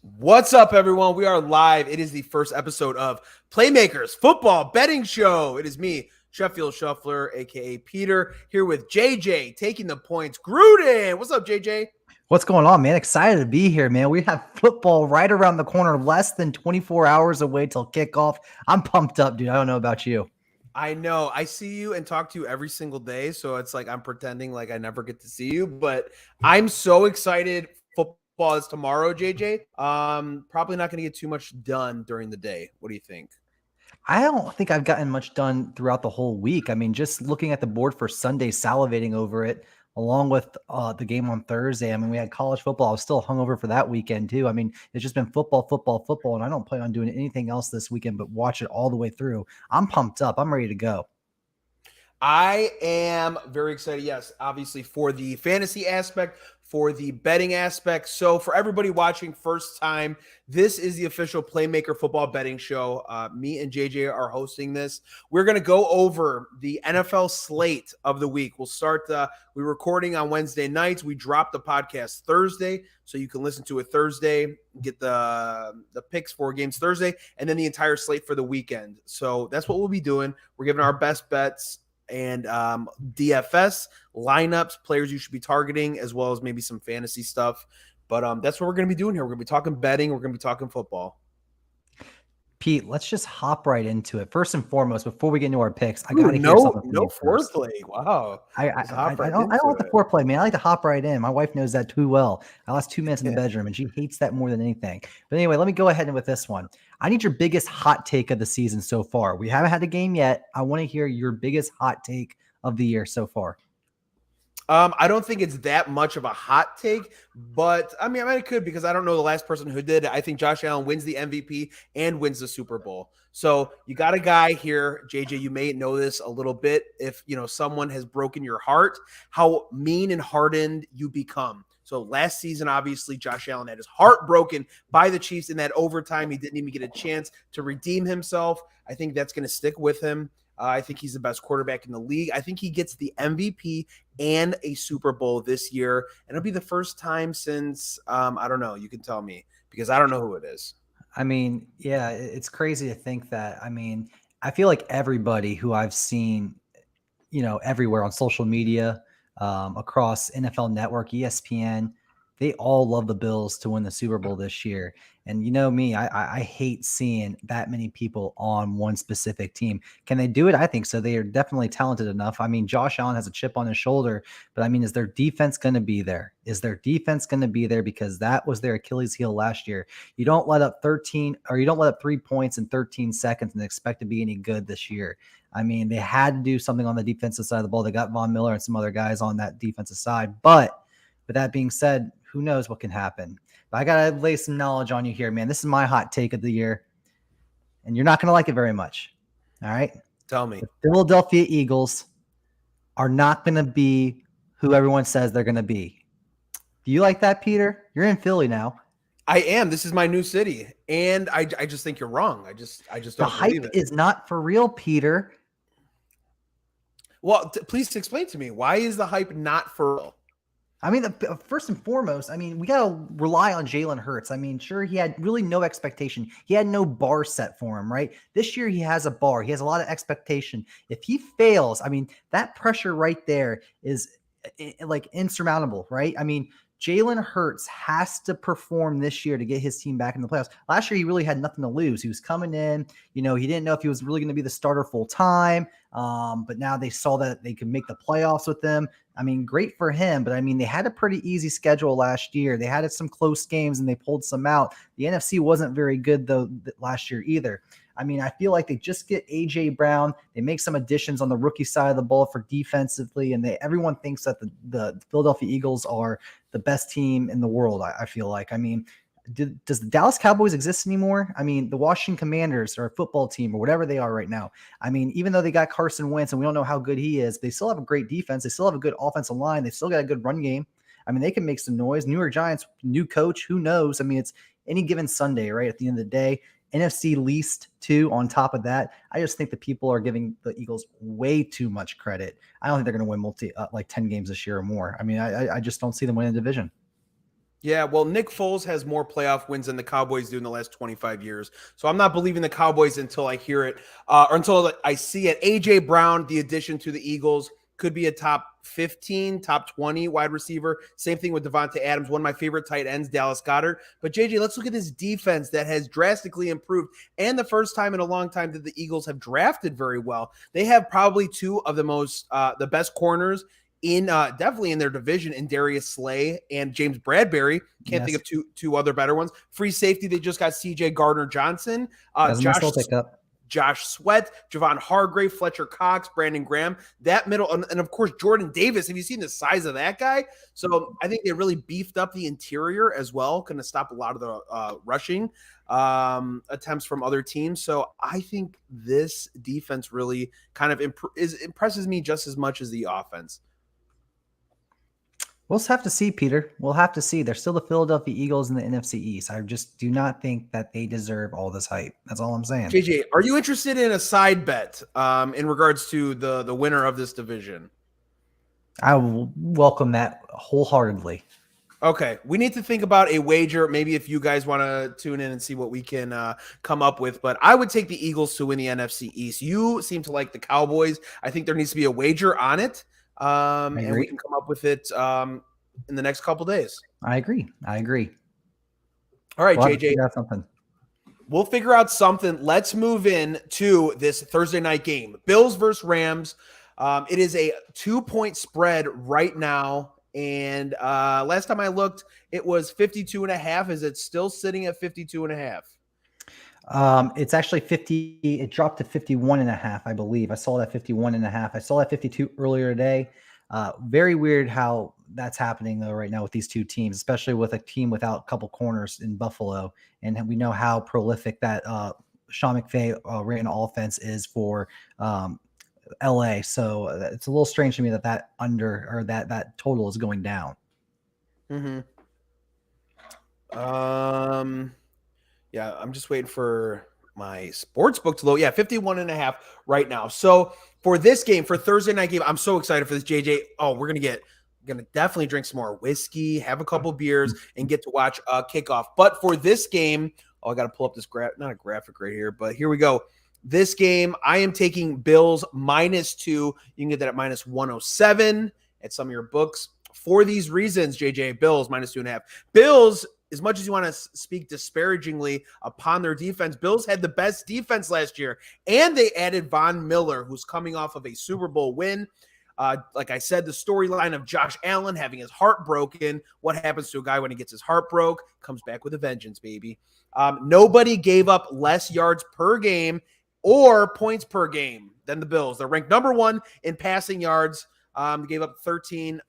What's up, everyone? We are live. It is the first episode of Playmakers Football Betting Show. It is me, Sheffield Shuffler, aka Peter, here with JJ taking the points. Gruden, what's up, JJ? What's going on, man? Excited to be here, man. We have football right around the corner, less than 24 hours away till kickoff. I'm pumped up, dude. I don't know about you. I know. I see you and talk to you every single day, so it's like I'm pretending like I never get to see you, but I'm so excited. Football is tomorrow, JJ. Probably not going to get too much done during the day. What do you think? I don't think I've gotten much done throughout the whole week. I mean, just looking at the board for Sunday, salivating over it, along with the game on Thursday. I mean, we had college football. I was still hungover for that weekend, too. I mean, it's just been football, and I don't plan on doing anything else this weekend but watch it all the way through. I'm pumped up. I'm ready to go. I am very excited, yes, obviously for the fantasy aspect, for the betting aspect. So for everybody watching first time, this is the official Playmaker Football Betting Show. Me and JJ are hosting this. We're going to go over the NFL slate of the week. We'll start, we're recording on Wednesday nights. We drop the podcast Thursday, so you can listen to it Thursday, get the picks for games Thursday, and then the entire slate for the weekend. So that's what we'll be doing. We're giving our best bets and DFS lineups, players you should be targeting, as well as maybe some fantasy stuff. But that's what we're going to be doing here. We're going to be talking betting. We're going to be talking football. Pete, let's just hop right into it. First and foremost, before we get into our picks, I got to hear something from no you first. foreplay. Wow. I don't like the foreplay, man. I like to hop right in. My wife knows that too well. I lost 2 minutes in the bedroom, and she hates that more than anything. But anyway, let me go ahead with this one. I need your biggest hot take of the season so far. We haven't had a game yet. I want to hear your biggest hot take of the year so far. I don't think it's that much of a hot take, but I mean, it could, because I don't know the last person who did it. I think Josh Allen wins the MVP and wins the Super Bowl. So you got a guy here, JJ, you may know this a little bit. If, someone has broken your heart, how mean and hardened you become. So last season, obviously, Josh Allen had his heart broken by the Chiefs in that overtime. He didn't even get a chance to redeem himself. I think that's going to stick with him. I think he's the best quarterback in the league. I think he gets the MVP and a Super Bowl this year. And it'll be the first time since, I don't know, you can tell me, because I don't know who it is. I mean, yeah, it's crazy to think that. I mean, I feel like everybody who I've seen, everywhere on social media, across NFL Network, ESPN, they all love the Bills to win the Super Bowl this year. And you know me, I hate seeing that many people on one specific team. Can they do it? I think so. They are definitely talented enough. I mean, Josh Allen has a chip on his shoulder, but I mean, is their defense going to be there? Is their defense going to be there? Because that was their Achilles heel last year. You don't let up 3 points in 13 seconds and expect to be any good this year. I mean, they had to do something on the defensive side of the ball. They got Von Miller and some other guys on that defensive side. But with that being said, who knows what can happen? But I got to lay some knowledge on you here, man. This is my hot take of the year, and you're not going to like it very much. All right? Tell me. The Philadelphia Eagles are not going to be who everyone says they're going to be. Do you like that, Peter? You're in Philly now. I am. This is my new city, and I just think you're wrong. I just don't believe it. The hype is not for real, Peter. Well, please explain to me, why is the hype not for real? I mean, first and foremost, I mean, we got to rely on Jalen Hurts. I mean, sure, he had really no expectation. He had no bar set for him, right? This year, he has a bar. He has a lot of expectation. If he fails, I mean, that pressure right there is like insurmountable, right? I mean, Jalen Hurts has to perform this year to get his team back in the playoffs. Last year, he really had nothing to lose. He was coming in, he didn't know if he was really going to be the starter full time. But now they saw that they could make the playoffs with him. I mean, great for him, but I mean, they had a pretty easy schedule last year. They had some close games and they pulled some out. The NFC wasn't very good though last year either. I mean, I feel like they just get A.J. Brown. They make some additions on the rookie side of the ball for defensively, and everyone thinks that the Philadelphia Eagles are the best team in the world, I feel like. I mean, does the Dallas Cowboys exist anymore? I mean, the Washington Commanders are a football team or whatever they are right now. I mean, even though they got Carson Wentz and we don't know how good he is, they still have a great defense. They still have a good offensive line. They still got a good run game. I mean, they can make some noise. New York Giants, new coach, who knows? I mean, it's any given Sunday, right? At the end of the day, NFC least too on top of that. I just think that people are giving the Eagles way too much credit. I don't think they're going to win 10 games this year or more. I mean, I just don't see them winning the division. Yeah, well, Nick Foles has more playoff wins than the Cowboys do in the last 25 years. So I'm not believing the Cowboys until I hear it, or until I see it. A.J. Brown, the addition to the Eagles, could be a top 15, top 20 wide receiver. Same thing with Devontae Adams, one of my favorite tight ends, Dallas Goedert. But, JJ, let's look at this defense that has drastically improved. And the first time in a long time that the Eagles have drafted very well. They have probably two of the best corners in definitely in their division, in Darius Slay and James Bradbury. Can't think of two other better ones. Free safety, they just got CJ Gardner-Johnson, Josh Sweat, Javon Hargrave, Fletcher Cox, Brandon Graham. That middle, and of course Jordan Davis. Have you seen the size of that guy? So I think they really beefed up the interior as well, going to stop a lot of the rushing attempts from other teams. So I think this defense really kind of impresses me just as much as the offense. We'll have to see, Peter. We'll have to see. They're still the Philadelphia Eagles in the NFC East. I just do not think that they deserve all this hype. That's all I'm saying. JJ, are you interested in a side bet in regards to the winner of this division? I will welcome that wholeheartedly. Okay, we need to think about a wager. Maybe if you guys want to tune in and see what we can come up with. But I would take the Eagles to win the NFC East. You seem to like the Cowboys. I think there needs to be a wager on it. And we can come up with it in the next couple days. I agree. All right, JJ. We'll figure out something. Let's move in to this Thursday night game. Bills versus Rams. It is a 2-point spread right now. And last time I looked, it was 52.5. Is it still sitting at 52.5? It's actually 50. It dropped to 51.5, I believe. I saw that 51.5. I saw that 52 earlier today. Very weird how that's happening though right now with these two teams, especially with a team without a couple corners in Buffalo. And we know how prolific that Sean McVay ran offense is for LA. So it's a little strange to me that total is going down. Mm-hmm. Yeah, I'm just waiting for my sports book to load. Yeah, 51.5 right now. So for this game, for Thursday night game, I'm so excited for this, JJ. Oh, we're gonna definitely drink some more whiskey, have a couple beers, and get to watch kickoff. But for this game, I got to pull up this not a graphic right here, but here we go. This game, I am taking Bills -2. You can get that at -107 at some of your books. For these reasons, JJ, Bills -2.5. Bills, as much as you want to speak disparagingly upon their defense, Bills had the best defense last year, and they added Von Miller, who's coming off of a Super Bowl win. Like I said, the storyline of Josh Allen having his heart broken. What happens to a guy when he gets his heart broke? Comes back with a vengeance, baby. Nobody gave up less yards per game or points per game than the Bills. They're ranked number 1 in passing yards. They gave up 13.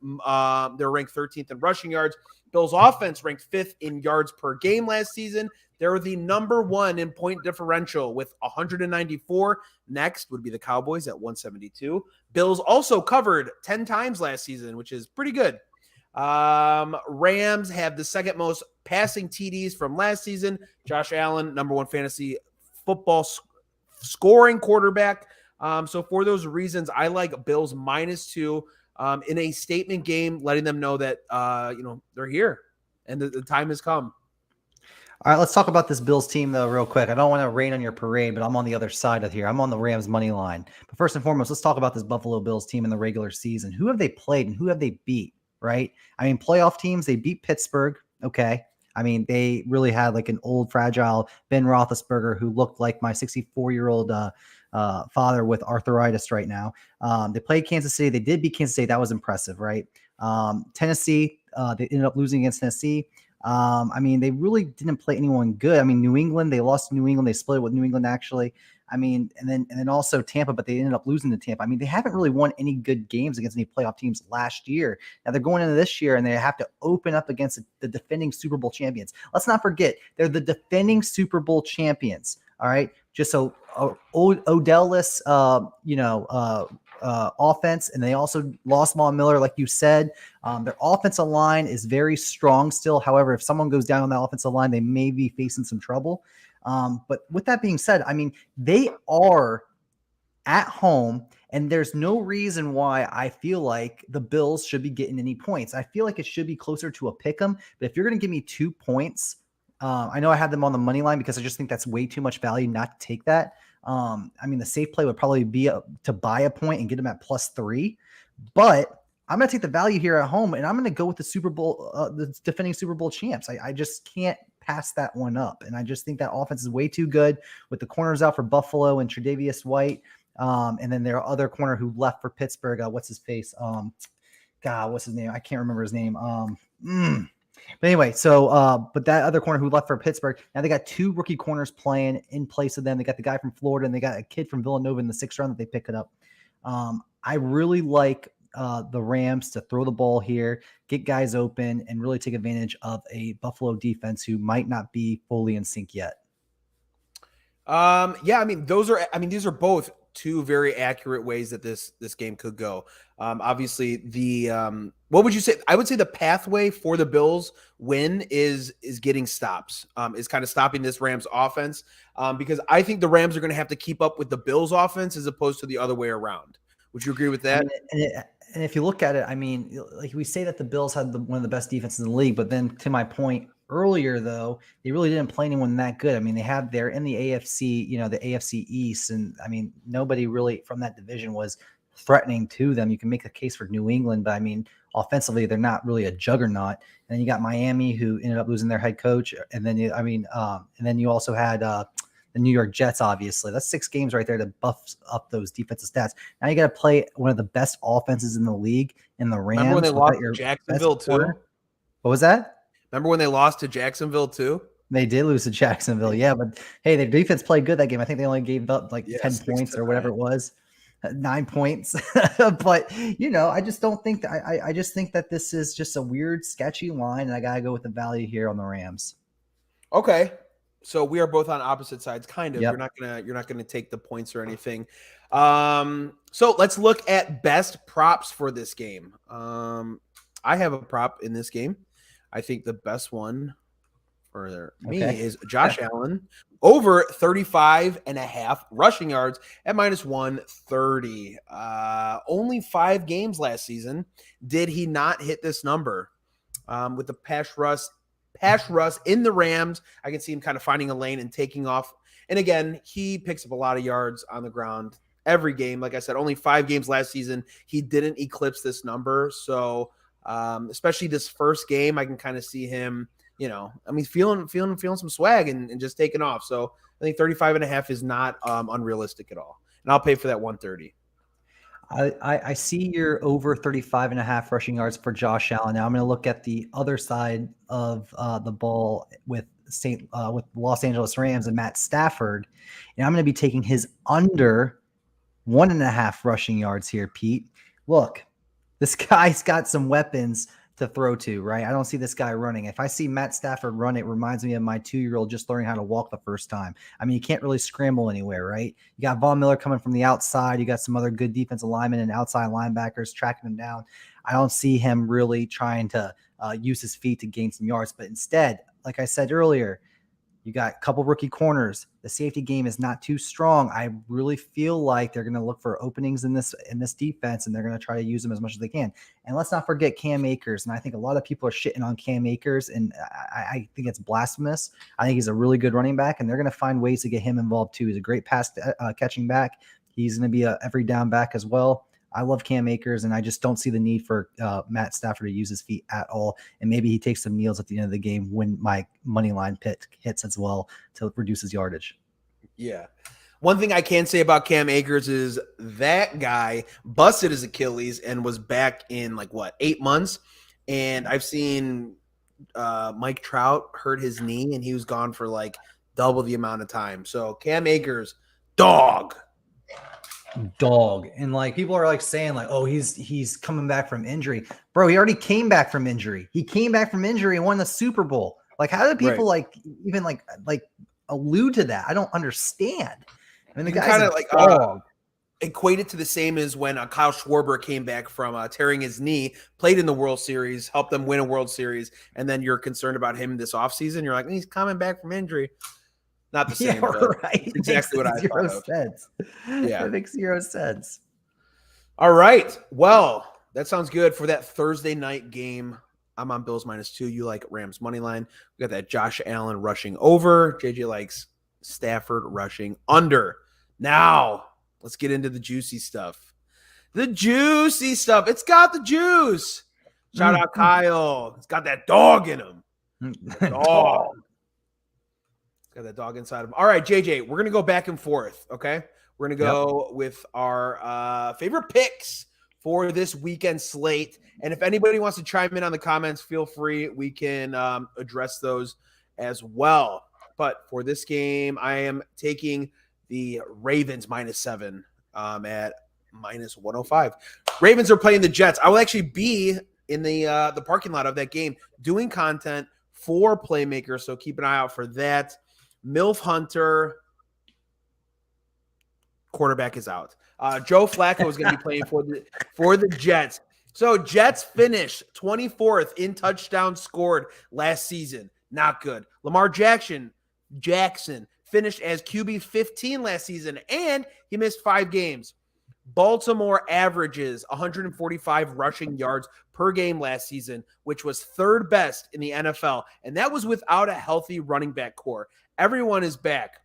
They're ranked 13th in rushing yards. Bills offense ranked 5th in yards per game last season. They're the number 1 in point differential with 194. Next would be the Cowboys at 172. Bills also covered 10 times last season, which is pretty good. Rams have the second most passing TDs from last season. Josh Allen, number 1 fantasy football scoring quarterback. So for those reasons, I like Bills -2 in a statement game, letting them know that they're here and the time has come. All right, let's talk about this Bills team though real quick. I don't want to rain on your parade, but I'm on the other side of here. I'm on the Rams money line. But first and foremost, let's talk about this Buffalo Bills team in the regular season. Who have they played and who have they beat, right? I mean, playoff teams, they beat Pittsburgh. Okay. I mean, they really had like an old, fragile Ben Roethlisberger who looked like my 64-year-old father with arthritis right now. They played Kansas City. They did beat Kansas City. That was impressive, right? Tennessee, they ended up losing against Tennessee. I mean, they really didn't play anyone good. I mean, New England, they lost to New England. They split it with New England, actually. I mean, and then also Tampa, but they ended up losing to Tampa. I mean, they haven't really won any good games against any playoff teams last year. Now they're going into this year and they have to open up against the defending Super Bowl champions. Let's not forget, they're the defending Super Bowl champions. All right. Just so Odell-less, offense, and they also lost Von Miller, like you said. Their offensive line is very strong still. However, if someone goes down on the offensive line, they may be facing some trouble. But with that being said, I mean, they are at home And there's no reason why I feel like the Bills should be getting any points. I feel like it should be closer to a pick 'em. But if you're going to give me 2 points, I know I had them on the money line because I just think that's way too much value not to take that. I mean, the safe play would probably be to buy a point and get them at +3. But I'm going to take the value here at home, and I'm going to go with the Super Bowl, the defending Super Bowl champs. I just can't pass that one up. And I just think that offense is way too good with the corners out for Buffalo and Tre'Davious White. And then their other corner who left for Pittsburgh. What's his face? God, what's his name? I can't remember his name. But anyway, but that other corner who left for Pittsburgh, now they got 2 rookie corners playing in place of them. They got the guy from Florida, and they got a kid from Villanova in the 6th round that they pick it up. I really like the Rams to throw the ball here, get guys open, and really take advantage of a Buffalo defense who might not be fully in sync yet. Yeah, these are both 2 very accurate ways that this game could go. Obviously, what would you say? I would say the pathway for the Bills win is getting stops, is kind of stopping this Rams offense, because I think the Rams are going to have to keep up with the Bills offense as opposed to the other way around. Would you agree with that? And if you look at it, I mean, like we say that the Bills had one of the best defenses in the league, but then to my point earlier, though, they really didn't play anyone that good. I mean, they're in the AFC, the AFC East, and I mean, nobody really from that division was threatening to them. You can make a case for New England, but I mean, offensively, they're not really a juggernaut. And then you got Miami, who ended up losing their head coach, and then you also had the New York Jets, obviously. That's 6 games right there to buff up those defensive stats. Now you got to play one of the best offenses in the league in the Rams. Remember when they lost to Jacksonville too? What was that? Remember when they lost to Jacksonville too? They did lose to Jacksonville, yeah. But hey, their defense played good that game. I think they only gave up 10 points or whatever it was. 9 points. But I just don't think that I just think that this is just a weird, sketchy line, and I gotta go with the value here on the Rams. Okay. So we are both on opposite sides, kind of. Yep. You're not gonna take the points or anything. So let's look at best props for this game. I have a prop in this game. I think the best one for me is Josh Allen over 35.5 rushing yards at -130. Only 5 games last season did he not hit this number. With the pass rush in the Rams, I can see him kind of finding a lane and taking off. And again, he picks up a lot of yards on the ground every game. Like I said, only 5 games last season, he didn't eclipse this number. So especially this first game, I can kind of see him, feeling some swag and just taking off. So I think 35.5 is not unrealistic at all. And I'll pay for that 130. I see your over 35.5 rushing yards for Josh Allen. Now I'm going to look at the other side of the ball with Los Angeles Rams and Matt Stafford, and I'm going to be taking his under 1.5 rushing yards here, Pete. Look, this guy's got some weapons to throw to, right? I don't see this guy running. If I see Matt Stafford run, it reminds me of my 2-year-old just learning how to walk the first time. I mean, you can't really scramble anywhere, right? You got Von Miller coming from the outside. You got some other good defensive linemen and outside linebackers tracking him down. I don't see him really trying to use his feet to gain some yards, but instead, like I said earlier, you got a couple rookie corners. The safety game is not too strong. I really feel like they're going to look for openings in this defense, and they're going to try to use them as much as they can. And let's not forget Cam Akers. And I think a lot of people are shitting on Cam Akers, and I think it's blasphemous. I think he's a really good running back, and they're going to find ways to get him involved too. He's a great pass catching back. He's going to be a every down back as well. I love Cam Akers, and I just don't see the need for Matt Stafford to use his feet at all. And maybe he takes some kneels at the end of the game when my money line pit hits as well to reduce his yardage. Yeah. One thing I can say about Cam Akers is that guy busted his Achilles and was back in 8 months. And I've seen Mike Trout hurt his knee, and he was gone for double the amount of time. So Cam Akers, dog. And people are saying oh, he's coming back from injury. Bro, he already came back from injury. He came back from injury and won the Super Bowl. How do people even allude to that? I don't understand. I mean, the guy's kind of equate it to the same as when Kyle Schwarber came back from tearing his knee, played in the World Series, helped them win a World Series, and then you're concerned about him this offseason. You're like, he's coming back from injury. Not the same. Yeah, right. Exactly what I thought of. Sense. Yeah. It makes 0 sense. All right. Well, that sounds good for that Thursday night game. I'm on Bills -2. You like Rams money line. We got that Josh Allen rushing over. JJ likes Stafford rushing under. Now, let's get into the juicy stuff. The juicy stuff. It's got the juice. Shout out Kyle. It's got that dog in him. Dog. Got that dog inside of him. All right, JJ, we're going to go back and forth, okay? We're going to go with our favorite picks for this weekend slate. And if anybody wants to chime in on the comments, feel free. We can address those as well. But for this game, I am taking the Ravens -7 at -105. Ravens are playing the Jets. I will actually be in the parking lot of that game doing content for Playmaker, so keep an eye out for that. Milf Hunter, quarterback, is out. Joe Flacco is going to be playing for the Jets. So Jets finished 24th in touchdowns scored last season. Not good. Lamar Jackson finished as QB 15 last season, and he missed 5 games. Baltimore averages 145 rushing yards per game last season, which was 3rd best in the NFL, and that was without a healthy running back core. Everyone is back.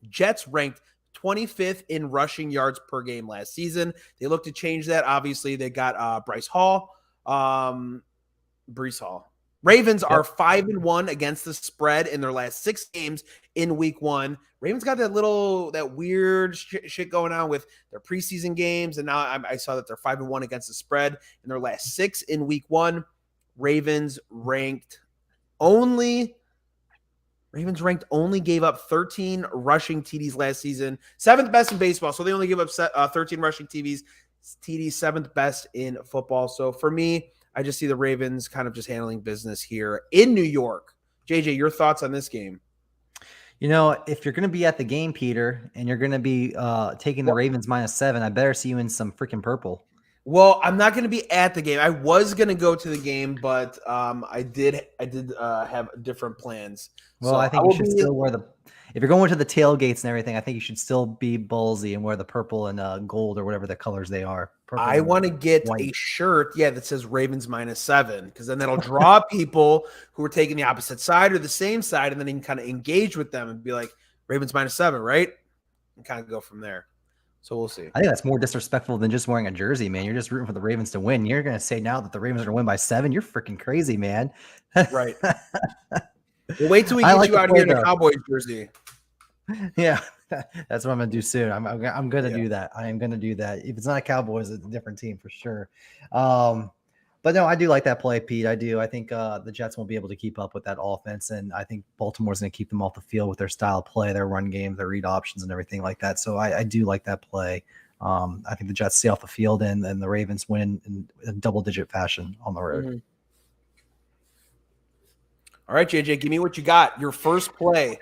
Jets ranked 25th in rushing yards per game last season. They look to change that. Obviously, they got Breece Hall. Ravens are 5-1 against the spread in their last 6 games in week 1. Ravens got that weird shit going on with their preseason games, and now I saw that they're 5-1 against the spread in their last 6 in week 1. Ravens ranked only gave up 13 rushing TDs last season, 7th best in baseball. So they only give up 13 rushing TDs, 7th best in football. So for me, I just see the Ravens kind of just handling business here in New York. JJ, your thoughts on this game? You know, if you're going to be at the game, Peter, and you're going to be taking the Ravens -7, I better see you in some freaking purple. Well, I'm not going to be at the game. I was going to go to the game, but I did have different plans. Well, so I think you should still wear if you're going to the tailgates and everything, I think you should still be ballsy and wear the purple and gold or whatever the colors they are. I want to get a shirt, that says Ravens -7, because then that'll draw people who are taking the opposite side or the same side, and then you can kind of engage with them and be like, Ravens -7, right? And kind of go from there. So we'll see. I think that's more disrespectful than just wearing a jersey, man. You're just rooting for the Ravens to win. You're going to say now that the Ravens are going to win by 7. You're freaking crazy, man. Right. Well, wait till we get you out here in a Cowboys jersey. Yeah, that's what I'm going to do soon. I'm going to do that. I am going to do that. If it's not a Cowboys, it's a different team for sure. But no, I do like that play, Pete. I do. I think the Jets won't be able to keep up with that offense, and I think Baltimore's going to keep them off the field with their style of play, their run game, their read options, and everything like that. So I do like that play. I think the Jets stay off the field, and the Ravens win in a double-digit fashion on the road. Mm-hmm. All right, JJ, give me what you got. Your first play.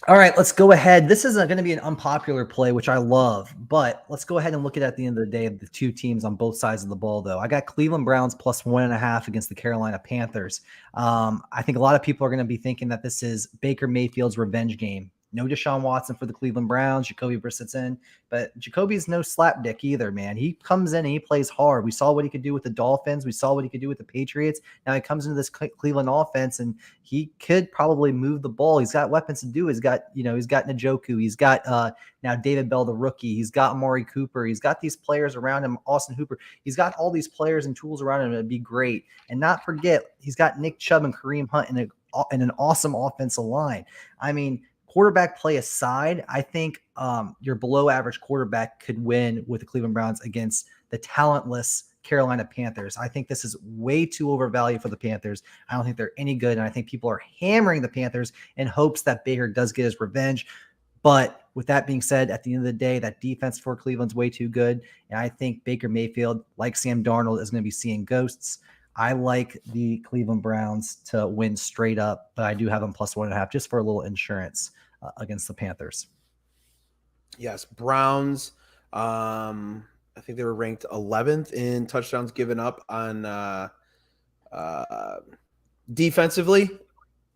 All right, let's go ahead. This is going to be an unpopular play, which I love, but let's go ahead and look at the end of the day of the 2 teams on both sides of the ball, though. I got Cleveland Browns +1.5 against the Carolina Panthers. I think a lot of people are going to be thinking that this is Baker Mayfield's revenge game. No Deshaun Watson for the Cleveland Browns. Jacoby Brissett's in. But Jacoby's no slapdick either, man. He comes in and he plays hard. We saw what he could do with the Dolphins. We saw what he could do with the Patriots. Now he comes into this Cleveland offense, and he could probably move the ball. He's got weapons to do. He's got Njoku. He's got now David Bell, the rookie. He's got Amari Cooper. He's got these players around him, Austin Hooper. He's got all these players and tools around him to be great. And not forget, he's got Nick Chubb and Kareem Hunt in an awesome offensive line. I mean, quarterback play aside, I think your below average quarterback could win with the Cleveland Browns against the talentless Carolina Panthers. I think this is way too overvalued for the Panthers. I don't think they're any good, and I think people are hammering the Panthers in hopes that Baker does get his revenge. But with that being said, at the end of the day, that defense for Cleveland's way too good, and I think Baker Mayfield, like Sam Darnold, is going to be seeing ghosts. I like the Cleveland Browns to win straight up, but I do have them +1.5 just for a little insurance against the Panthers. Yes, Browns. I think they were ranked 11th in touchdowns given up on defensively.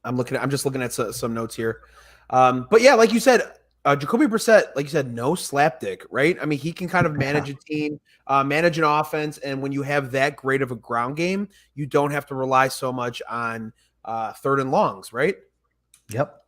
I'm just looking at some notes here. But yeah, like you said, Jacoby Brissett, like you said, no slapdick, right? I mean, he can kind of manage a team, manage an offense, and when you have that great of a ground game, you don't have to rely so much on third and longs, right? Yep.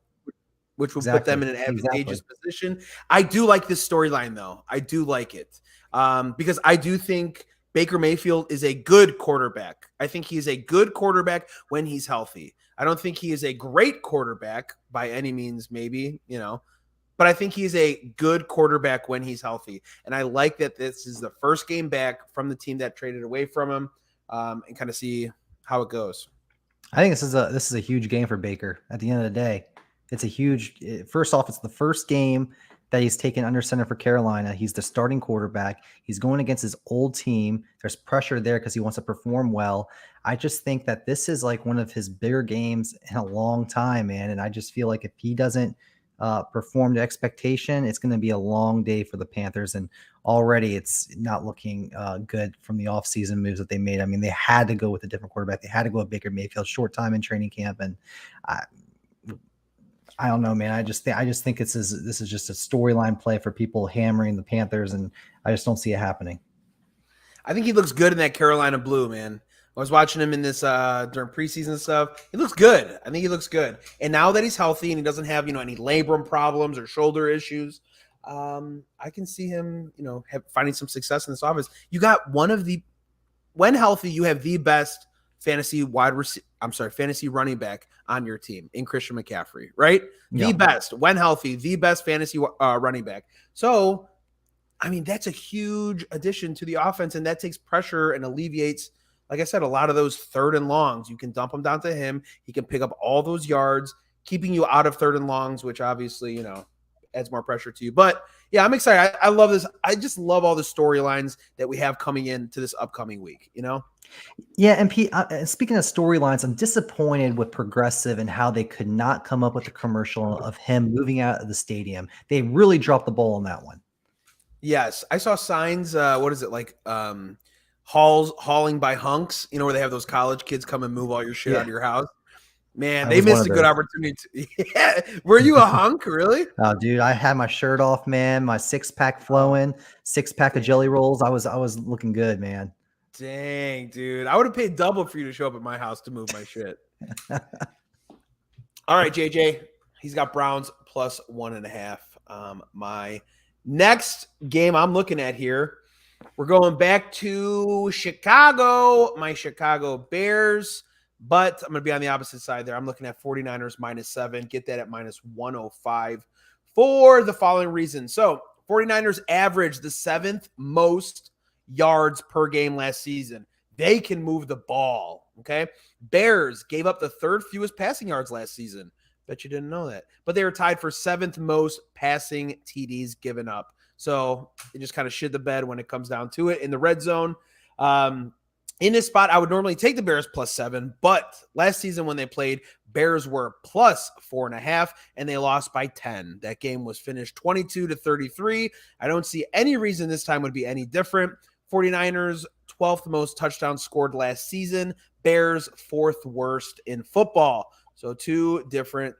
Which will put them in an advantageous Exactly. position. I do like this storyline, though. I do like it because I do think Baker Mayfield is a good quarterback. I think he is a good quarterback when he's healthy. I don't think he is a great quarterback by any means, maybe, but I think he's a good quarterback when he's healthy. And I like that this is the first game back from the team that traded away from him and kind of see how it goes. I think this is a huge game for Baker at the end of the day. It's a huge, first off, it's the first game that he's taken under center for Carolina. He's the starting quarterback. He's going against his old team. There's pressure there because he wants to perform well. I just think that this is like one of his bigger games in a long time, man. And I just feel like if he doesn't perform to expectation, it's going to be a long day for the Panthers. And already it's not looking good from the offseason moves that they made. I mean, they had to go with a different quarterback. They had to go with Baker Mayfield, short time in training camp. And I don't know, man. I just think this is just a storyline play for people hammering the Panthers, and I just don't see it happening. I think he looks good in that Carolina blue, man. I was watching him in this during preseason stuff. He looks good. I think he looks good. And now that he's healthy and he doesn't have, any labrum problems or shoulder issues, I can see him, finding some success in this offense. You got when healthy, you have the best fantasy running back on your team in Christian McCaffrey, right? Yeah. The best, when healthy, the best fantasy running back. So, I mean, that's a huge addition to the offense, and that takes pressure and alleviates, like I said, a lot of those third and longs. You can dump them down to him. He can pick up all those yards, keeping you out of third and longs, which obviously, adds more pressure to you. But yeah, I'm excited. I love this. I just love all the storylines that we have coming into this upcoming week, Yeah, and Pete, speaking of storylines, I'm disappointed with Progressive and how they could not come up with a commercial of him moving out of the stadium. They really dropped the ball on that one. Yes, I saw signs. What is it like? Hauling by hunks. Where they have those college kids come and move all your shit out of your house. Man, they missed a good opportunity. Yeah, were you a hunk, really? Oh, dude, I had my shirt off, man. My 6-pack flowing, 6-pack of jelly rolls. I was looking good, man. Dang, dude, I would have paid double for you to show up at my house to move my shit. All right, JJ, he's got Browns plus 1.5. My next game I'm looking at here, we're going back to Chicago, my Chicago Bears, but I'm going to be on the opposite side there. I'm looking at 49ers -7. Get that at -105 for the following reason. So 49ers averaged the 7th most yards per game last season. They can move the ball, okay? Bears gave up the 3rd fewest passing yards last season. Bet you didn't know that. But they were tied for 7th most passing TDs given up. So it just kind of shit the bed when it comes down to it. In the red zone, in this spot, I would normally take the Bears +7, but last season when they played, Bears were +4.5, and they lost by 10. That game was finished 22-33. I don't see any reason this time would be any different. 49ers, 12th most touchdowns scored last season. Bears, 4th worst in football. So 2 different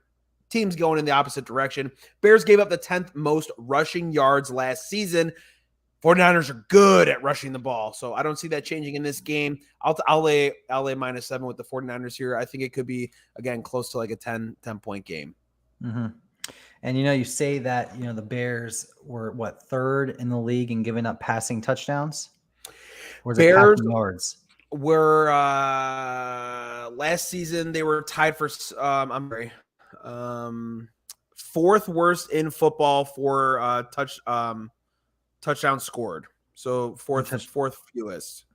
teams going in the opposite direction. Bears gave up the 10th most rushing yards last season. 49ers are good at rushing the ball, so I don't see that changing in this game. I'll lay -7 with the 49ers here. I think it could be, again, close to like a 10-point game. Mm-hmm. And, you say that, the Bears were, 3rd in the league in giving up passing touchdowns? Or is it passing yards? Were last season they were tied for 4th worst in football for touchdowns scored. So fourth fewest.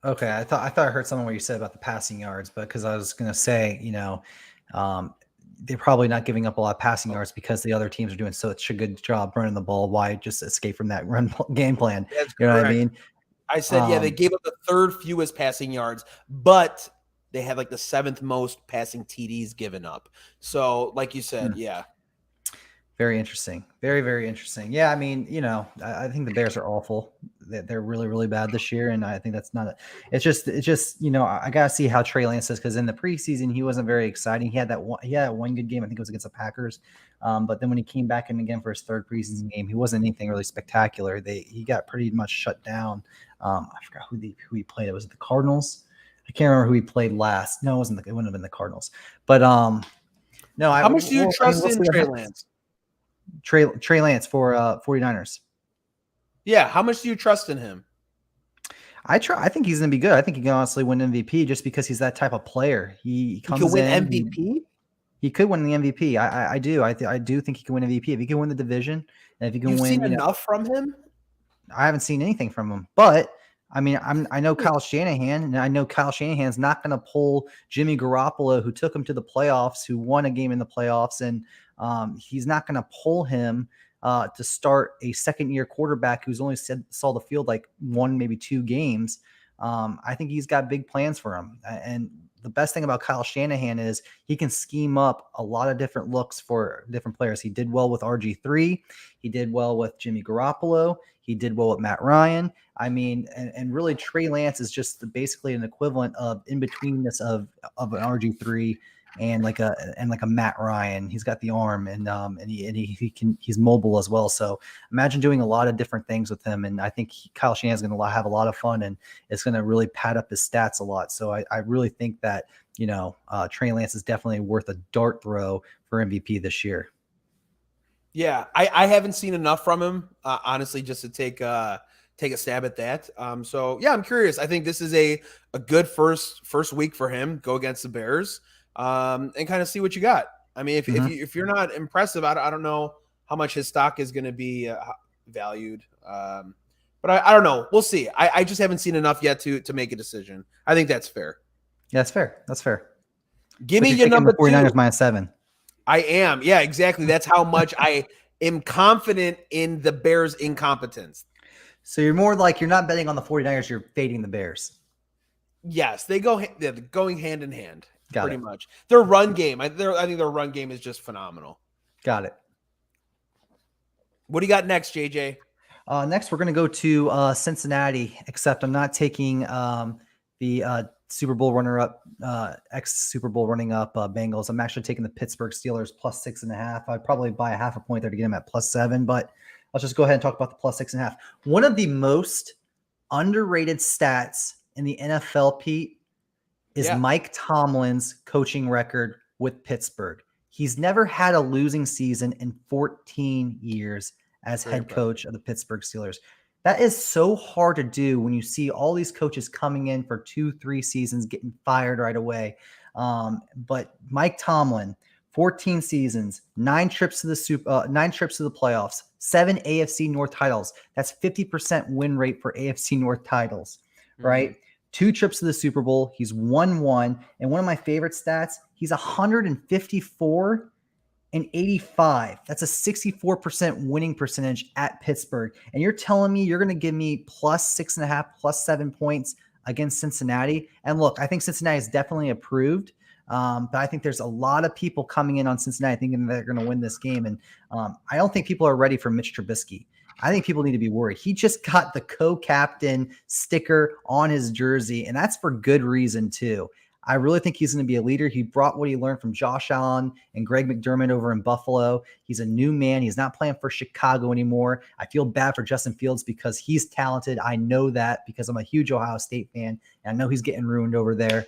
Okay, I thought I heard something where you said about the passing yards, but because I was going to say, they're probably not giving up a lot of passing yards because the other teams are doing such a good job running the ball. Why just escape from that run game plan? That's you know correct. What I mean? I said, they gave up the 3rd fewest passing yards, but they had like the 7th most passing TDs given up. So, like you said, yeah. Very interesting. Very, very interesting. Yeah, I mean, I think the Bears are awful. They're really, really bad this year, and I think that's not. It's just, I gotta see how Trey Lance is, because in the preseason he wasn't very exciting. He had one good game. I think it was against the Packers, but then when he came back in again for his third preseason game, he wasn't anything really spectacular. He got pretty much shut down. I forgot who he played. It was the Cardinals. I can't remember who he played last. No, it wasn't. It wouldn't have been the Cardinals. But no. How much do you trust in Trey Lance? Trey Lance for 49ers. Yeah, how much do you trust in him? I think he's going to be good. I think he can honestly win MVP just because he's that type of player. He comes could win in, MVP? He could win the MVP. I do. I do think he can win MVP. If he can win the division, and if he can You've win, seen enough from him? I haven't seen anything from him. But I mean, I know Kyle Shanahan, and I know Kyle Shanahan's not going to pull Jimmy Garoppolo, who took him to the playoffs, who won a game in the playoffs, and he's not going to pull him to start a second-year quarterback who's only saw the field like one, maybe two games. I think he's got big plans for him. And the best thing about Kyle Shanahan is he can scheme up a lot of different looks for different players. He did well with RG3. He did well with Jimmy Garoppolo. He did well with Matt Ryan. I mean, and really Trey Lance is just basically an equivalent of in-betweenness of an RG3 and like a Matt Ryan. He's got the arm and he's mobile as well. So imagine doing a lot of different things with him. And I think Kyle Shanahan's going to have a lot of fun, and it's going to really pad up his stats a lot. So I really think that, Trey Lance is definitely worth a dart throw for MVP this year. Yeah, I haven't seen enough from him, honestly, just to take a stab at that. So yeah, I'm curious. I think this is a good first week for him. Go against the Bears. And kind of see what you got. I mean, if you're not impressive, I don't know how much his stock is going to be valued. But I don't know. We'll see. I just haven't seen enough yet to make a decision. I think that's fair. Yeah, that's fair. That's fair. Give me your number 49ers -7. I am. Yeah, exactly. That's how much I am confident in the Bears' incompetence. So you're more like you're not betting on the 49ers, you're fading the Bears. Yes, they're going hand in hand. Got pretty much. Their run game, I think their run game is just phenomenal. Got it. What do you got next, JJ? Next, we're going to go to Cincinnati, except I'm not taking the Super Bowl runner-up, ex-Super Bowl running-up Bengals. I'm actually taking the Pittsburgh Steelers +6.5. I'd probably buy a half a point there to get them at +7, but let's just go ahead and talk about the +6.5. One of the most underrated stats in the NFL, Pete, is Mike Tomlin's coaching record with Pittsburgh. He's never had a losing season in 14 years as head coach of the Pittsburgh Steelers. That is so hard to do when you see all these coaches coming in for 2-3 seasons, getting fired right away. But Mike Tomlin, 14 seasons, 9 trips to the playoffs, 7 AFC North titles. That's 50% win rate for AFC North titles, right? 2 trips to the Super Bowl. He's 1-1. And one of my favorite stats, he's 154 and 85. That's a 64% winning percentage at Pittsburgh. And you're telling me you're going to give me +6.5, +7 points against Cincinnati? And look, I think Cincinnati is definitely approved. But I think there's a lot of people coming in on Cincinnati thinking they're going to win this game. And I don't think people are ready for Mitch Trubisky. I think people need to be worried. He just got the co-captain sticker on his jersey, and that's for good reason too. I really think he's going to be a leader. He brought what he learned from Josh Allen and Greg McDermott over in Buffalo. He's a new man. He's not playing for Chicago anymore. I feel bad for Justin Fields because he's talented. I know that because I'm a huge Ohio State fan, and I know he's getting ruined over there.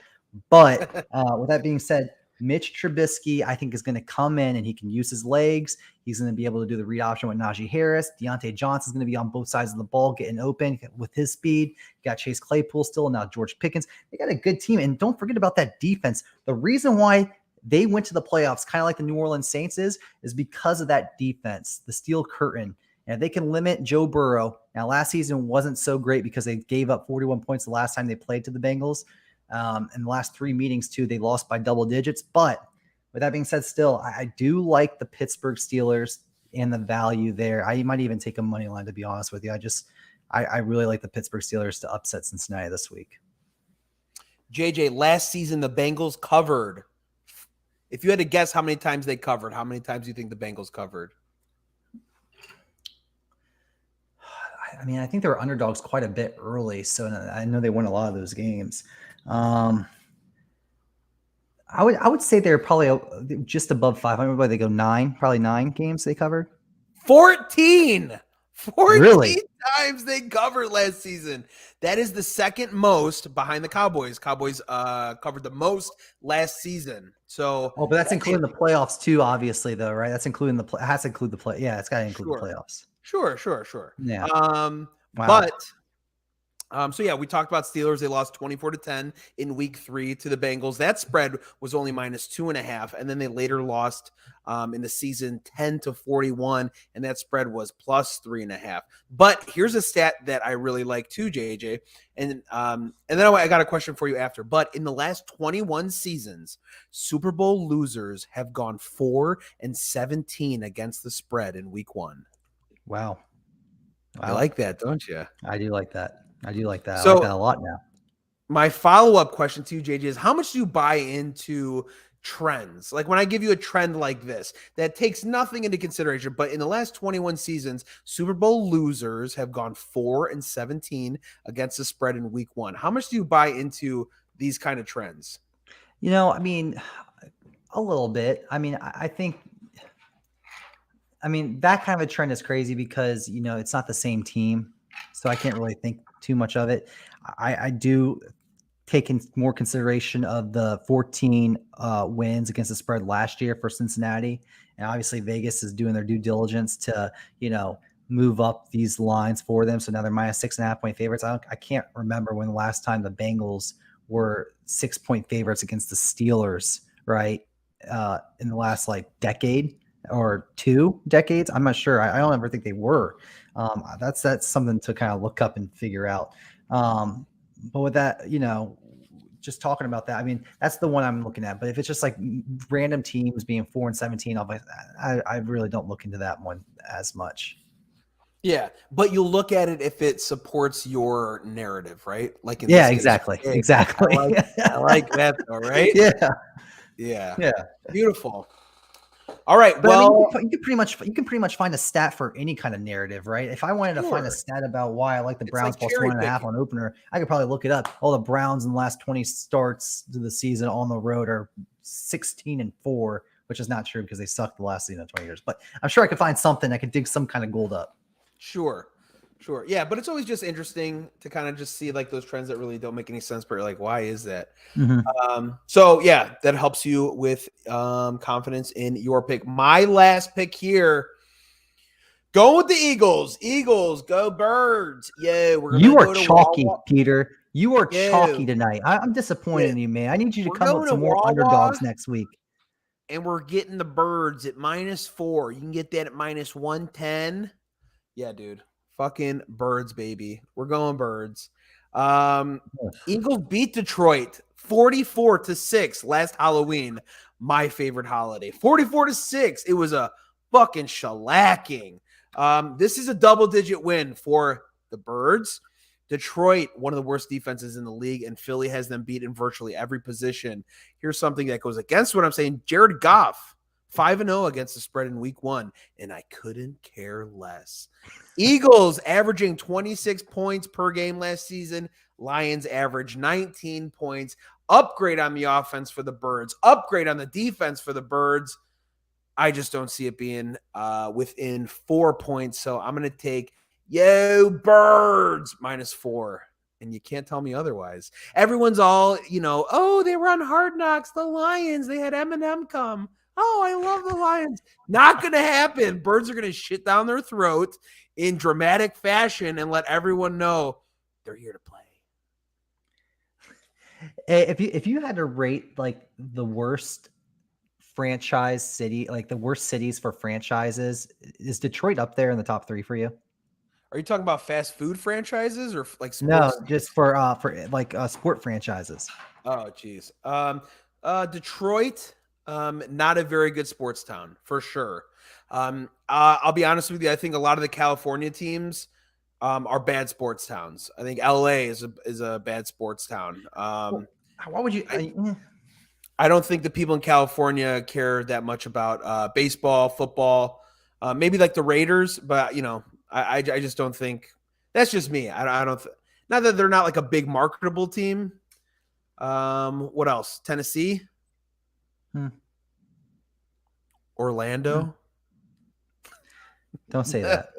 But with that being said, Mitch Trubisky, I think, is going to come in and he can use his legs. He's going to be able to do the read option with Najee Harris. Deontay Johnson's going to be on both sides of the ball, getting open with his speed. You got Chase Claypool still, and now George Pickens. They got a good team. And don't forget about that defense. The reason why they went to the playoffs, kind of like the New Orleans Saints is because of that defense, the steel curtain. And if they can limit Joe Burrow. Now, last season wasn't so great because they gave up 41 points the last time they played to the Bengals. In the last 3 meetings, too, they lost by double digits. But with that being said, still, I do like the Pittsburgh Steelers and the value there. I might even take a money line, to be honest with you. I really like the Pittsburgh Steelers to upset Cincinnati this week. JJ, last season, the Bengals covered. If you had to guess how many times they covered, how many times do you think the Bengals covered? I mean, I think they were underdogs quite a bit early, so I know they won a lot of those games. I would say they're probably just above 500, but they go 9, probably 9 games they covered. 14 Really? times they covered last season. That is the second most behind the Cowboys. Cowboys covered the most last season. So, but that's including the playoffs too, obviously, though, right? That's including it has to include the play. Yeah, it's got to include the playoffs. Sure. Yeah. Wow. But so yeah, we talked about Steelers. They lost 24-10 in week 3 to the Bengals. That spread was only -2.5. And then they later lost in the season 10-41. And that spread was +3.5. But here's a stat that I really like too, JJ. And then I got a question for you after. But in the last 21 seasons, Super Bowl losers have gone 4-17 against the spread in week 1. Wow. You like that, don't you? I do like that. So, I like that a lot now. My follow-up question to you, JJ, is how much do you buy into trends? Like when I give you a trend like this that takes nothing into consideration, but in the last 21 seasons, Super Bowl losers have gone 4-17 against the spread in week 1. How much do you buy into these kind of trends? I mean, a little bit. I mean, I think that kind of a trend is crazy because, it's not the same team. So I can't really think too much of it. I do take in more consideration of the 14 wins against the spread last year for Cincinnati. And obviously Vegas is doing their due diligence to, move up these lines for them. So now they're -6.5 point favorites. I can't remember when the last time the Bengals were 6-point favorites against the Steelers, right? In the last decade or 2 decades. I'm not sure. I don't ever think they were. That's something to kind of look up and figure out. But with that, just talking about that, I mean, that's the one I'm looking at. But if it's just like random teams being 4-17, I really don't look into that one as much. Yeah, but you'll look at it if it supports your narrative, right? Like in yeah, this exactly, case, exactly. I like that though, right? Yeah. Beautiful. All right. But well, you can pretty much find a stat for any kind of narrative, right? If I wanted to find a stat about why I like the Browns like plus 1.5 on opener, I could probably look it up. All the Browns in the last 20 starts to the season on the road are 16-4, which is not true because they sucked the last 20 years. But I'm sure I could find something. I could dig some kind of gold up. Sure. Yeah, but it's always just interesting to kind of just see those trends that really don't make any sense, but you're like, why is that? Mm-hmm. So yeah, that helps you with confidence in your pick. My last pick here, go with the Eagles. Eagles, go Birds. Yeah, you are chalky, Peter. You are chalky tonight. I'm disappointed in you, man. I need you to come up with some more underdogs next week. And we're getting the Birds at -4. You can get that at -110. Yeah, dude. Fucking Birds, baby. We're going Birds. Eagles beat Detroit 44-6 last Halloween. My favorite holiday. 44-6. It was a fucking shellacking. This is a double-digit win for the Birds. Detroit, one of the worst defenses in the league, and Philly has them beat in virtually every position. Here's something that goes against what I'm saying. Jared Goff, 5-0 against the spread in week 1, and I couldn't care less. Eagles averaging 26 points per game last season. Lions average 19 points. Upgrade on the offense for the Birds. Upgrade on the defense for the Birds. I just don't see it being within 4 points. So I'm going to take Birds -4. And you can't tell me otherwise. Everyone's all, oh, they were on Hard Knocks. The Lions, they had Eminem come. Oh, I love the Lions. Not going to happen. Birds are going to shit down their throat in dramatic fashion and let everyone know they're here to play. If you had to rate the worst franchise city, the worst cities for franchises, is Detroit up there in the top 3 for you? Are you talking about fast food franchises or sports? No, just for sport franchises. Oh, geez. Detroit, not a very good sports town for sure. I'll be honest with you. I think a lot of the California teams are bad sports towns. I think LA is a bad sports town. Why would you? I don't think the people in California care that much about baseball, football, maybe like the Raiders, but I just don't think That's just me. I don't. Not that they're not like a big marketable team. What else? Tennessee, Orlando. Don't say that.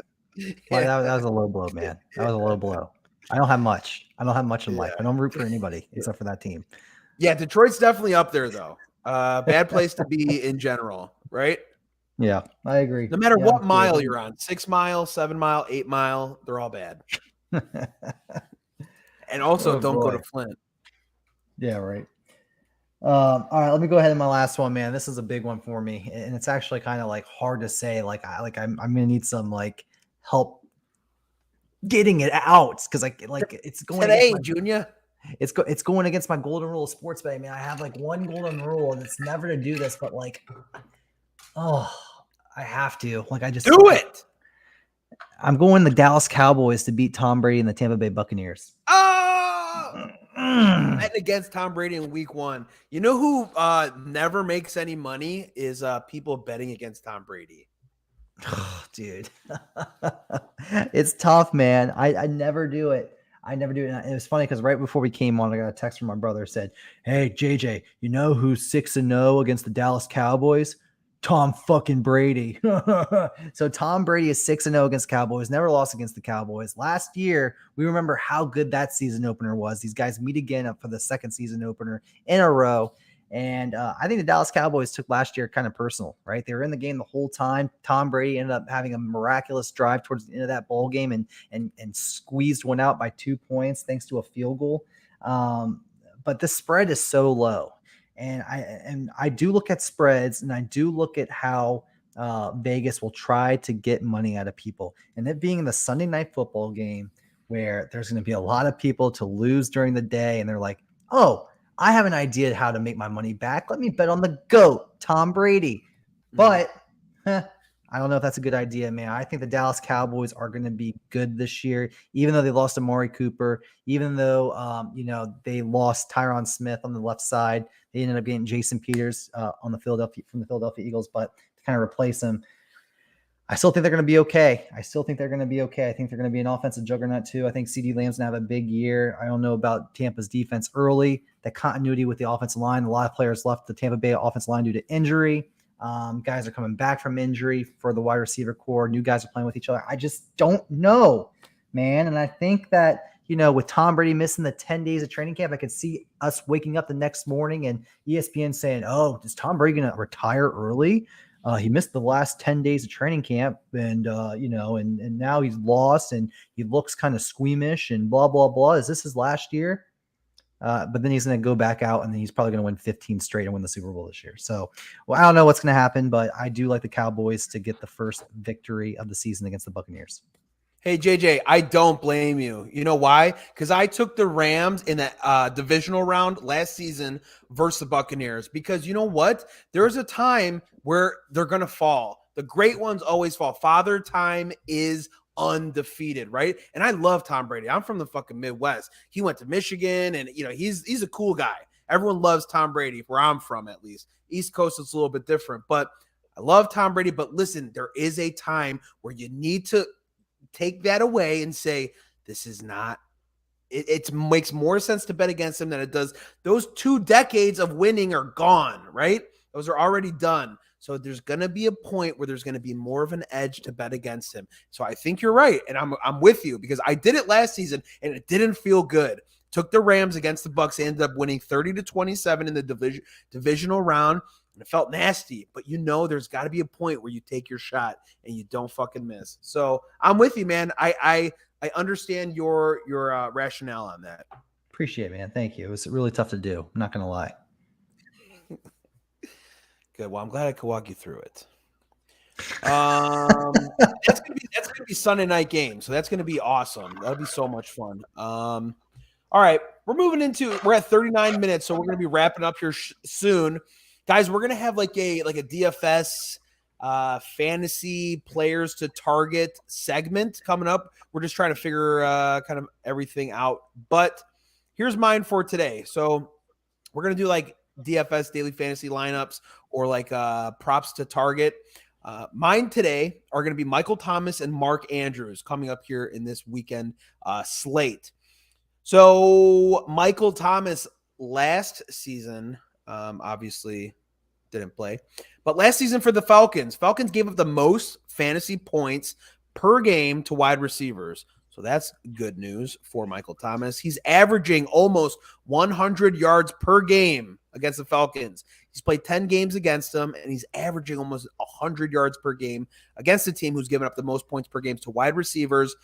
Well, that was a low blow, man. That was a low blow. I don't have much. I don't have much in life. I don't root for anybody except for that team. Yeah, Detroit's definitely up there though. Bad place to be in general, right? Yeah, I agree. No matter Yeah, what mile you're on, 6 mile, 7 mile, 8 mile, they're all bad. And also don't go to Flint. Yeah, right. All right, let me go ahead and my last one, man. This is a big one for me, and it's actually kind of like hard to say. I'm gonna need some like help getting it out because it's going today, Junior. It's going against my golden rule of sports betting. Man, I have like one golden rule, and it's never to do this, but like, oh, I have to. Like, I just do it. I'm going the Dallas Cowboys to beat Tom Brady and the Tampa Bay Buccaneers. Oh, betting against Tom Brady in week 1. You know who never makes any money is people betting against Tom Brady. Oh, dude, it's tough, man. I never do it. I never do it. And it was funny because right before we came on, I got a text from my brother said, "Hey, JJ, you know who's 6-0 against the Dallas Cowboys? Tom fucking Brady." So Tom Brady is 6-0 against Cowboys, never lost against the Cowboys. Last year, we remember how good that season opener was. These guys meet again up for the second season opener in a row. And I think the Dallas Cowboys took last year kind of personal, right? They were in the game the whole time. Tom Brady ended up having a miraculous drive towards the end of that ball game and squeezed one out by 2 points thanks to a field goal. But the spread is so low. And I do look at spreads, and I do look at how Vegas will try to get money out of people. And it being the Sunday night football game where there's going to be a lot of people to lose during the day, and they're like, oh, I have an idea how to make my money back. Let me bet on the GOAT, Tom Brady. But I don't know if that's a good idea, man. I think the Dallas Cowboys are going to be good this year, even though they lost Amari Cooper, even though, they lost Tyron Smith on the left side. They ended up getting Jason Peters from the Philadelphia Eagles, but to kind of replace him, I still think they're going to be okay. I think they're going to be an offensive juggernaut too. I think CeeDee Lamb's going to have a big year. I don't know about Tampa's defense early, the continuity with the offensive line. A lot of players left the Tampa Bay offensive line due to injury. Guys are coming back from injury for the wide receiver core. New guys are playing with each other. I just don't know, man. And I think that, with Tom Brady missing the 10 days of training camp, I could see us waking up the next morning and ESPN saying, oh, is Tom Brady going to retire early? He missed the last 10 days of training camp and now he's lost and he looks kind of squeamish and blah, blah, blah. Is this his last year? But then he's going to go back out and then he's probably going to win 15 straight and win the Super Bowl this year. So, I don't know what's going to happen, but I do like the Cowboys to get the first victory of the season against the Buccaneers. Hey, JJ, I don't blame you. You know why? Because I took the Rams in that divisional round last season versus the Buccaneers. Because you know what? There's a time where they're going to fall. The great ones always fall. Father Time is undefeated, right? And I love Tom Brady. I'm from the fucking Midwest. He went to Michigan, and he's a cool guy. Everyone loves Tom Brady, where I'm from at least. East Coast is a little bit different, but I love Tom Brady. But listen, there is a time where you need to take that away and say, this is not, it makes more sense to bet against him than it does. Those 2 decades of winning are gone, right? Those are already done. So there's going to be a point where there's going to be more of an edge to bet against him. So I think you're right. And I'm with you because I did it last season and it didn't feel good. Took the Rams against the Bucks. They ended up winning 30-27 in the divisional round. And it felt nasty, but there's got to be a point where you take your shot and you don't fucking miss. So I'm with you, man. I understand your rationale on that. Appreciate it, man. Thank you. It was really tough to do. I'm not going to lie. Good. Well, I'm glad I could walk you through it. That's gonna be Sunday night game, so that's gonna be awesome. That'll be so much fun. All right, we're at 39 minutes, so we're gonna be wrapping up here soon. Guys, we're gonna have like a DFS fantasy players to target segment coming up. We're just trying to figure kind of everything out. But here's mine for today. So we're gonna do like DFS daily fantasy lineups or like props to target. Mine today are going to be Michael Thomas and Mark Andrews coming up here in this weekend slate. So Michael Thomas last season, obviously didn't play, but last season for the Falcons gave up the most fantasy points per game to wide receivers. So that's good news for Michael Thomas. He's averaging almost 100 yards per game against the Falcons. He's played 10 games against them, and he's averaging almost 100 yards per game against a team who's given up the most points per game to wide receivers.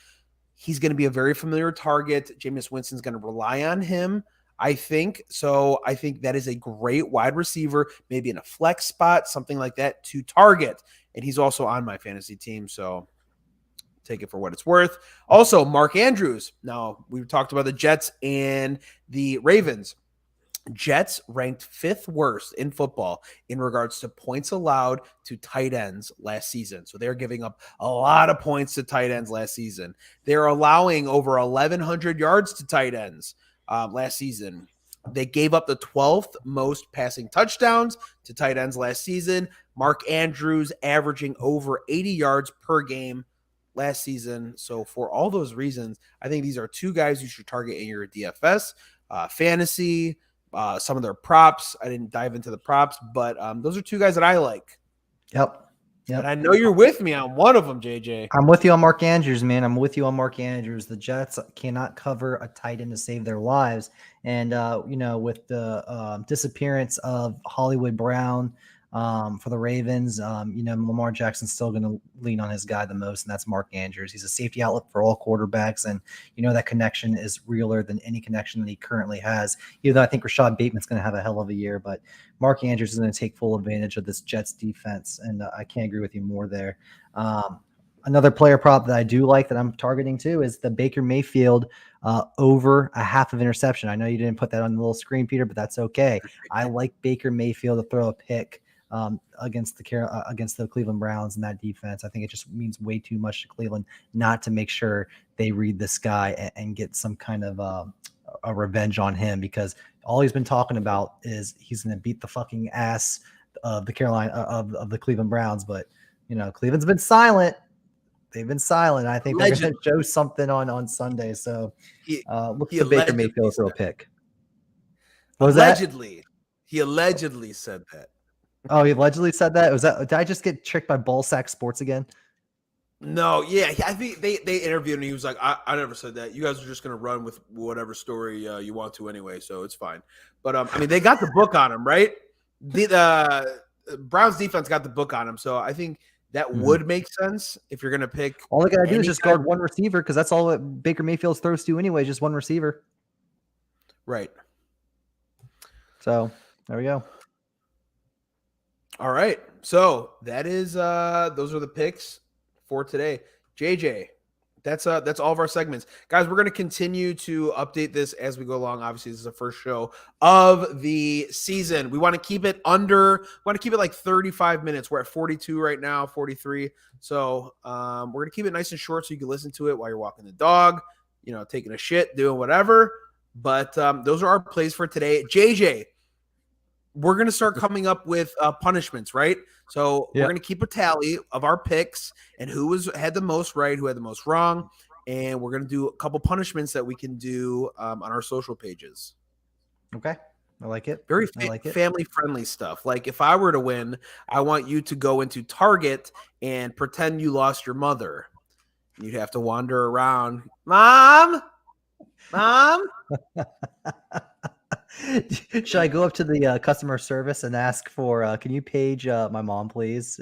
He's going to be a very familiar target. Jameis Winston's going to rely on him, I think. So I think that is a great wide receiver, maybe in a flex spot, something like that, to target. And he's also on my fantasy team, so take it for what it's worth. Also, Mark Andrews. Now, we've talked about the Jets and the Ravens. Jets ranked 5th worst in football in regards to points allowed to tight ends last season. So they're giving up a lot of points to tight ends last season. They're allowing over 1,100 yards to tight ends last season. They gave up the 12th most passing touchdowns to tight ends last season. Mark Andrews averaging over 80 yards per game last season. So for all those reasons, I think these are two guys you should target in your DFS, fantasy, some of their props. I didn't dive into the props, but those are two guys that I like. Yep. And I know you're with me on one of them, JJ. I'm with you on Mark Andrews, man. I'm with you on Mark Andrews. The Jets cannot cover a tight end to save their lives. And, with the disappearance of Hollywood Brown for the Ravens, Lamar Jackson's still going to lean on his guy the most, and that's Mark Andrews. He's a safety outlet for all quarterbacks, and that connection is realer than any connection that he currently has. Even though I think Rashad Bateman's going to have a hell of a year, but Mark Andrews is going to take full advantage of this Jets defense, and I can't agree with you more there. Another player prop that I do like that I'm targeting too is the Baker Mayfield over a half of interception. I know you didn't put that on the little screen, Peter, but that's okay. I like Baker Mayfield to throw a pick against the Cleveland Browns and that defense. I think it just means way too much to Cleveland not to make sure they read this guy and get some kind of a revenge on him, because all he's been talking about is he's going to beat the fucking ass of the the Cleveland Browns. But Cleveland's been silent. They've been silent. I think they're going to show something on Sunday. So look for Baker Mayfield for a pick. What was allegedly, that? He allegedly said that. Oh, he allegedly said that? Did I just get tricked by Ballsack Sports again? No, yeah. I think they interviewed him and he was like, I never said that. You guys are just going to run with whatever story you want to anyway, so it's fine. But, they got the book on him, right? The Browns defense got the book on him, so I think that would make sense if you're going to pick. All they got to do is just guard one receiver, because that's all that Baker Mayfield throws to anyway, just one receiver. Right. So, there we go. All right. So that is those are the picks for today. JJ, that's all of our segments. Guys, we're going to continue to update this as we go along. Obviously, this is the first show of the season. We want to keep it like 35 minutes. We're at 42 right now, 43. So we're going to keep it nice and short so you can listen to it while you're walking the dog, taking a shit, doing whatever. But those are our plays for today. JJ, we're going to start coming up with punishments, right? So we're going to keep a tally of our picks and who had the most right, who had the most wrong. And we're going to do a couple punishments that we can do on our social pages. Okay. I like it. Very family-friendly stuff. Like if I were to win, I want you to go into Target and pretend you lost your mother. You'd have to wander around. Mom? Should I go up to the customer service and ask for, can you page my mom, please?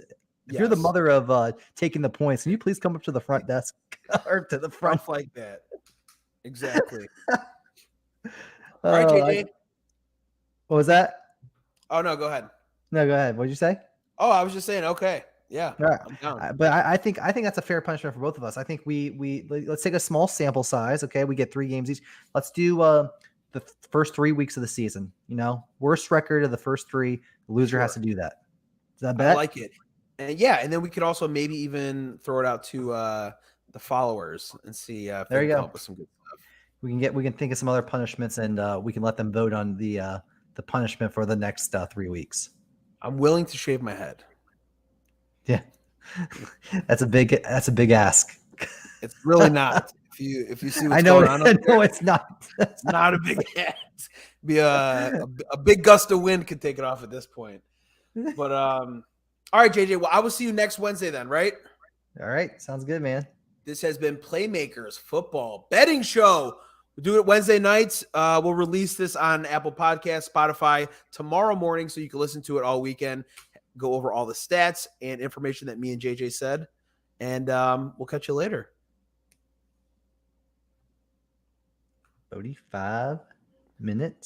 If you're the mother of taking the points, can you please come up to the front desk or to the front? Stuff like that. Exactly. All right, JJ. What was that? Oh, no, go ahead. No, go ahead. What did you say? Oh, I was just saying, okay. Yeah. All right. I'm down. But I think that's a fair punishment for both of us. I think we let's take a small sample size. Okay. We get 3 games each. Let's do the first 3 weeks of the season, worst record of the first 3, the loser has to do that. Is that bet? I like it. And and then we could also maybe even throw it out to the followers and see if they can come up with some good stuff. We can think of some other punishments, and we can let them vote on the punishment for the next 3 weeks. I'm willing to shave my head. Yeah. That's a big ask. It's really not. If you see what's I know, going on up there, no, it's not. it's not a big ask. Be a big gust of wind could take it off at this point. But all right, JJ. Well, I will see you next Wednesday then, right? All right, sounds good, man. This has been Playmakers Football Betting Show. We'll do it Wednesday nights. We'll release this on Apple Podcasts, Spotify tomorrow morning, so you can listen to it all weekend. Go over all the stats and information that me and JJ said, and we'll catch you later. 45 minutes.